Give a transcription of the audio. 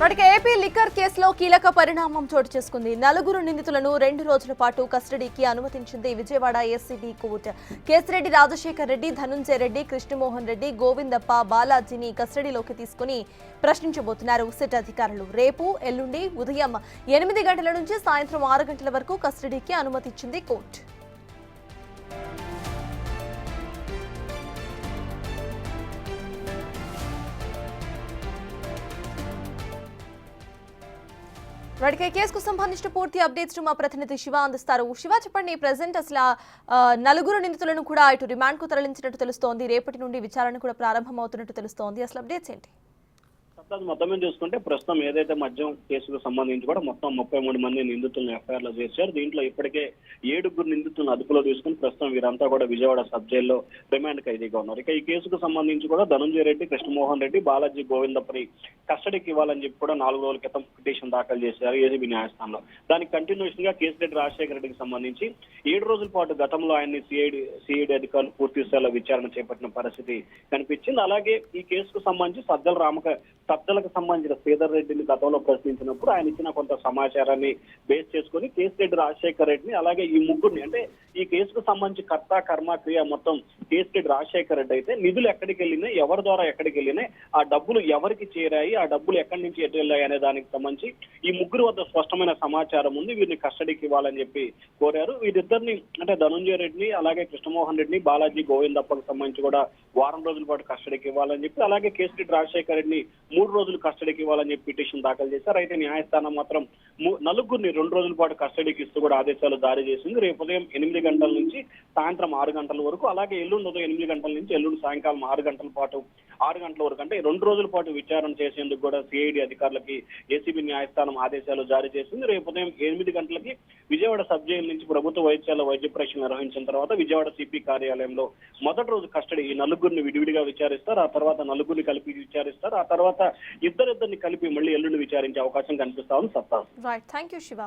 వాటికి AP liquor కేసులో కీలక పరిణామం చోటు చేసుకుంది. నలుగురు నిందితులను 2 రోజుల పాటు కస్టడీకి అనుమతించింది విజయవాడ ఏసీబీ కోర్టు. కేసిరెడ్డి రాజశేఖర్ రెడ్డి, ధనుంజయ రెడ్డి, కృష్ణమోహన్ రెడ్డి, గోవిందప్ప, బాలాజీని కస్టడీలోకి తీసుకుని ప్రశ్నించబోతున్నారు సిట్ అధికారులు. రేపు, ఎల్లుండి ఉదయం 8 గంటల నుంచి సాయంత్రం 6 గంటల వరకు కస్టడీకి అనుమతించింది కోర్టు. వాటికి కేసుకు సంబంధించిన పూర్తి అప్డేట్స్ మా ప్రతినిధి శివ అందిస్తారు. శివ, చెప్పండి, ప్రెసెంట్ అసలు నలుగురు నిందితులను కూడా ఇటు రిమాండ్ కు తరలించినట్టు తెలుస్తోంది. రేపటి నుండి విచారణ కూడా ప్రారంభమవుతున్నట్టు తెలుస్తోంది. అసలు అప్డేట్స్ ఏంటి? మొత్తం మీద చూసుకుంటే ప్రస్తుతం ఏదైతే మద్యం కేసుకు సంబంధించి కూడా మొత్తం 33 మంది నిందితులను ఎఫ్ఐఆర్ లో చేశారు. దీంట్లో ఇప్పటికే 7 నిందితులను అదుపులో తీసుకుని ప్రస్తుతం వీరంతా కూడా విజయవాడ సబ్ జైల్లో రిమాండ్ ఖైదీగా ఉన్నారు. ఇక ఈ కేసుకు సంబంధించి కూడా ధనుంజయ రెడ్డి, కృష్ణమోహన్ రెడ్డి, బాలాజీ, గోవిందప్పని కస్టడీకి ఇవ్వాలని చెప్పి కూడా 4 రోజుల క్రితం పిటిషన్ దాఖలు చేశారు ఏసీబీ న్యాయస్థానంలో. దానికి కంటిన్యూషన్ గా కేసిరెడ్డి రాజశేఖర రెడ్డికి సంబంధించి 7 రోజుల పాటు గతంలో ఆయన్ని సిఐడి అధికారులు పూర్తి స్థాయిలో విచారణ చేపట్టిన పరిస్థితి కనిపించింది. అలాగే ఈ కేసుకు సంబంధించి సజ్జలకు సంబంధించిన శ్రీధర్ రెడ్డిని గతంలో ప్రశ్నించినప్పుడు ఆయన ఇచ్చిన కొంత సమాచారాన్ని బేస్ చేసుకుని కేసిరెడ్డి రాజశేఖర రెడ్డిని అలాగే ఈ ముగ్గురిని, అంటే ఈ కేసుకు సంబంధించి కర్త కర్మ క్రియ మొత్తం కేసిరెడ్డి రాజశేఖర రెడ్డి అయితే నిధులు ఎక్కడికి వెళ్ళినాయి, ఎవరి ద్వారా ఎక్కడికి వెళ్ళినాయి, ఆ డబ్బులు ఎవరికి చేరాయి, ఆ డబ్బులు ఎక్కడి నుంచి ఎటు వెళ్ళాయి అనే దానికి సంబంధించి ఈ ముగ్గురు వద్ద స్పష్టమైన సమాచారం ఉంది. వీరిని కస్టడీకి ఇవ్వాలని చెప్పి కోరారు. వీరిద్దరిని, అంటే ధనుంజయ రెడ్డిని అలాగే కృష్ణమోహన్ రెడ్డిని, బాలాజీ, గోవిందప్పకు సంబంధించి కూడా వారం రోజుల పాటు కస్టడీకి ఇవ్వాలని చెప్పి, అలాగే కేసిరెడ్డి రాజశేఖర రెడ్డిని 3 రోజులు కస్టడీకి ఇవ్వాలని చెప్పి పిటిషన్ దాఖలు చేశారు. అయితే న్యాయస్థానం మాత్రం నలుగురిని 2 రోజుల పాటు కస్టడీకి ఇస్తూ కూడా ఆదేశాలు జారీ చేసింది. రేపు ఉదయం 8 గంటల నుంచి సాయంత్రం 6 గంటల వరకు, అలాగే ఎల్లుండి ఉదయం 8 గంటల నుంచి ఎల్లుండి సాయంకాలం 6 గంటల వరకు, అంటే 2 రోజుల పాటు విచారణ చేసేందుకు కూడా సిఐడి అధికారులకి ఏసీబీ న్యాయస్థానం ఆదేశాలు జారీ చేసింది. రేపు ఉదయం 8 గంటలకి విజయవాడ సబ్ జైలు నుంచి ప్రభుత్వ వైద్యశాల వైద్య పరీక్షలు నిర్వహించిన తర్వాత విజయవాడ సిపి కార్యాలయంలో మొదటి రోజు కస్టడీ ఈ నలుగురిని విడివిడిగా విచారిస్తారు. ఆ తర్వాత నలుగురిని కలిపి విచారిస్తారు. ఆ తర్వాత ఇద్దరిని కలిపి మళ్ళీ ఎల్లుండి విచారించే అవకాశం కనిపిస్తా ఉంది. సత్తా. Right, thank you Shiva.